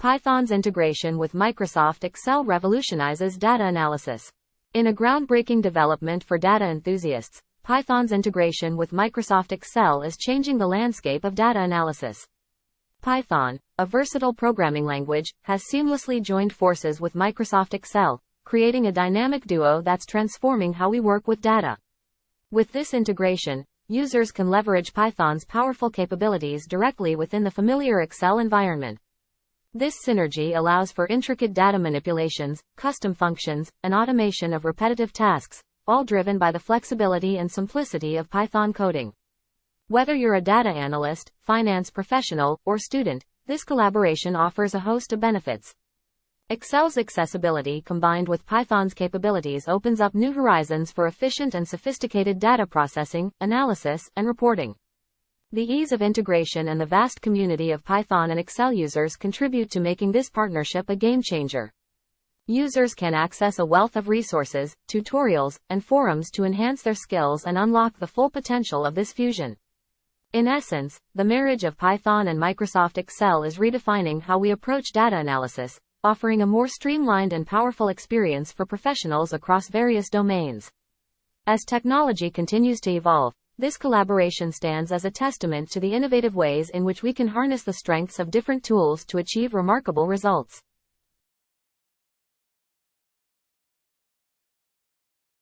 Python's integration with Microsoft Excel revolutionizes data analysis. In a groundbreaking development for data enthusiasts, Python's integration with Microsoft Excel is changing the landscape of data analysis. Python, a versatile programming language, has seamlessly joined forces with Microsoft Excel, creating a dynamic duo that's transforming how we work with data. With this integration, users can leverage Python's powerful capabilities directly within the familiar Excel environment. This synergy allows for intricate data manipulations, custom functions, and automation of repetitive tasks, all driven by the flexibility and simplicity of Python coding. Whether you're a data analyst, finance professional, or student, this collaboration offers a host of benefits. Excel's accessibility combined with Python's capabilities opens up new horizons for efficient and sophisticated data processing, analysis, and reporting. The ease of integration and the vast community of Python and Excel users contribute to making this partnership a game-changer. Users can access a wealth of resources, tutorials, and forums to enhance their skills and unlock the full potential of this fusion. In essence, the marriage of Python and Microsoft Excel is redefining how we approach data analysis, offering a more streamlined and powerful experience for professionals across various domains. As technology continues to evolve, this collaboration stands as a testament to the innovative ways in which we can harness the strengths of different tools to achieve remarkable results.